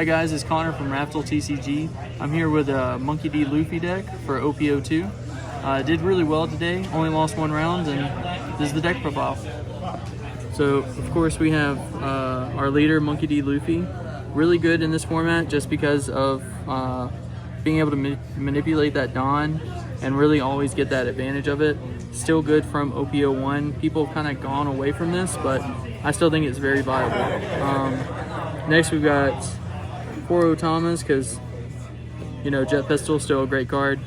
Hi guys, it's Connor from RaftelTCG. I'm here with a Monkey D. Luffy deck for OP02. Did really well today, only lost one round, and this is the deck profile. So, of course, we have our leader, Monkey D. Luffy. Really good in this format just because of being able to manipulate that Dawn and really always get that advantage of it. Still good from OP01. People have kind of gone away from this, but I still think it's very viable. Next, we've got 4 Otamas because, you know, Jet Pistol still a great card.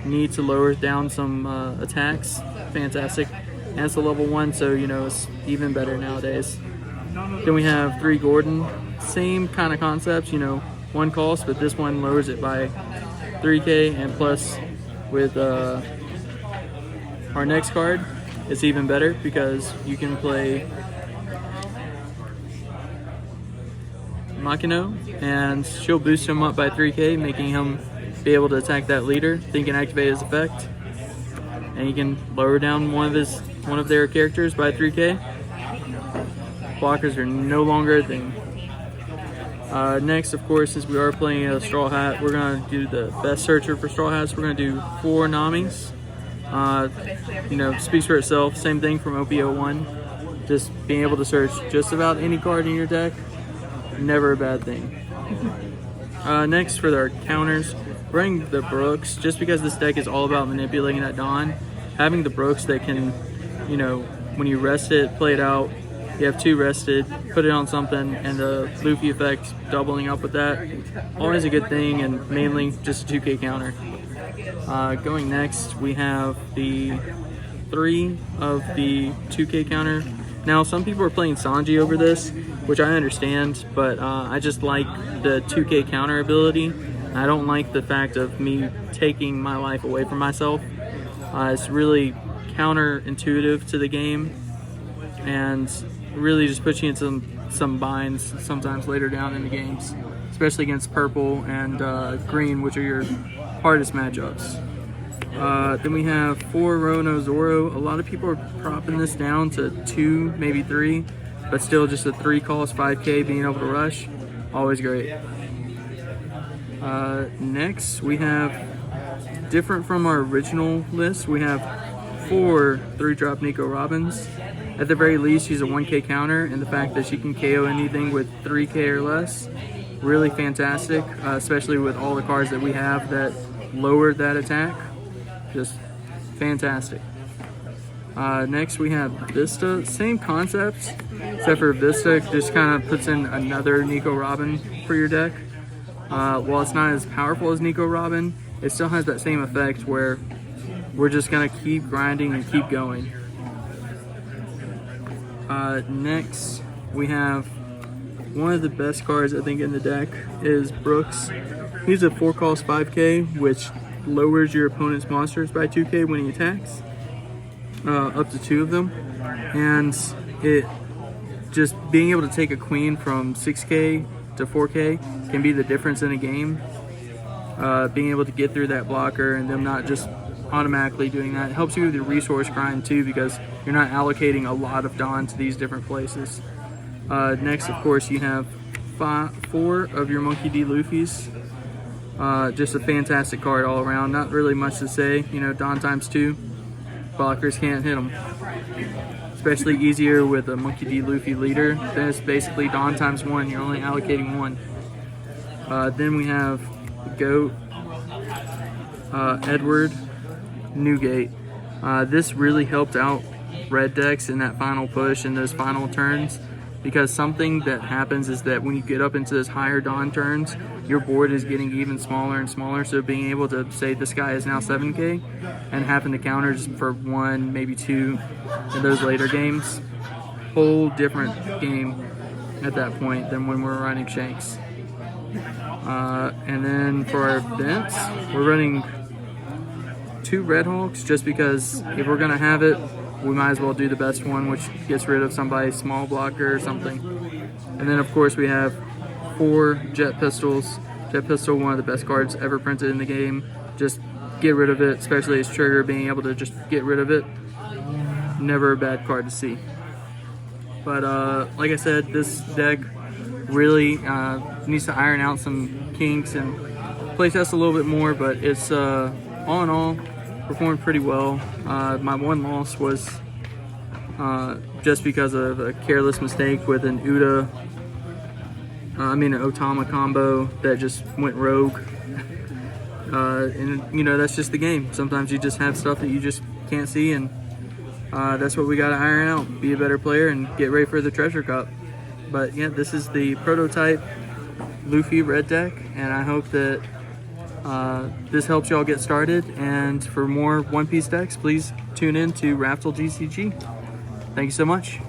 Need to lower down some attacks. Fantastic. And it's a level 1, so, you know, it's even better nowadays. Then we have 3 Gordon. Same kind of concepts, you know, 1 cost, but this one lowers it by 3k, and plus with our next card, it's even better because you can play Makino, and she'll boost him up by 3k, making him be able to attack that leader. Then you can activate his effect, and you can lower down one of their characters by 3k. Blockers are no longer a thing. Next, of course, since we are playing a Straw Hat, we're gonna do the best searcher for Straw Hats. We're gonna do 4 Namis. You know, speaks for itself. Same thing from OP01. Just being able to search just about any card in your deck. Never a bad thing. Next, for our counters, we're running the Brooks. Just because this deck is all about manipulating that Dawn, having the Brooks that can, you know, when you rest it, play it out, you have 2 rested, put it on something, and the Luffy effect doubling up with that. Always a good thing, and mainly just a 2k counter. Going next, we have the 3 of the 2k counter. Now, some people are playing Sanji over this, which I understand, but I just like the 2k counter ability. I don't like the fact of me taking my life away from myself. It's really counterintuitive to the game, and really just puts you into some binds sometimes later down in the games, especially against purple and green, which are your hardest matchups. Then we have 4 Rono Zoro. A lot of people are propping this down to 2, maybe 3, but still just a 3 cost 5k, being able to rush, always great. Next, we have, different from our original list, we have 4 3-drop Nico Robins. At the very least, she's a 1k counter, and the fact that she can KO anything with 3k or less, really fantastic, especially with all the cards that we have that lower that attack. Just fantastic. Next, we have Vista. Same concepts, except for Vista just kind of puts in another Nico Robin for your deck. While it's not as powerful as Nico Robin, it still has that same effect where we're just gonna keep grinding and keep going. Next, we have one of the best cards I think in the deck is Brooks. He's a 4 cost 5k, which lowers your opponent's monsters by 2k when he attacks, up to 2 of them, and it just being able to take a queen from 6k to 4k can be the difference in a game. Being able to get through that blocker and them not just automatically doing that. It helps you with your resource grind too, because you're not allocating a lot of Dawn to these different places. Next, of course, you have 4 of your Monkey D. Luffy's. Just a fantastic card all around. Not really much to say, you know, Dawn times 2. Blockers can't hit them. Especially easier with a Monkey D. Luffy leader. Then it's basically Dawn times 1. You're only allocating 1. Then we have Goat, Edward, Newgate. This really helped out red decks in that final push and those final turns, because something that happens is that when you get up into those higher Dawn turns, your board is getting even smaller and smaller. So being able to say this guy is now 7k and having to counter just for 1, maybe 2 in those later games, whole different game at that point than when we're running Shanks. And then for our events, we're running 2 Red Hawks, just because if we're gonna have it, we might as well do the best one, which gets rid of somebody's small blocker or something. And then of course we have 4 Jet Pistols. Jet Pistol, one of the best cards ever printed in the game. Just get rid of it, especially its trigger, being able to just get rid of it. Never a bad card to see. But like I said, this deck really needs to iron out some kinks and playtest a little bit more, but it's all in all performed pretty well. My one loss was just because of a careless mistake with an an Otama combo that just went rogue. And you know, that's just the game. Sometimes you just have stuff that you just can't see, and that's what we got to iron out. Be a better player and get ready for the Treasure Cup. But yeah, this is the prototype Luffy red deck, and I hope that this helps y'all get started. And for more One Piece decks, please tune in to RaftelTCG. Thank you so much.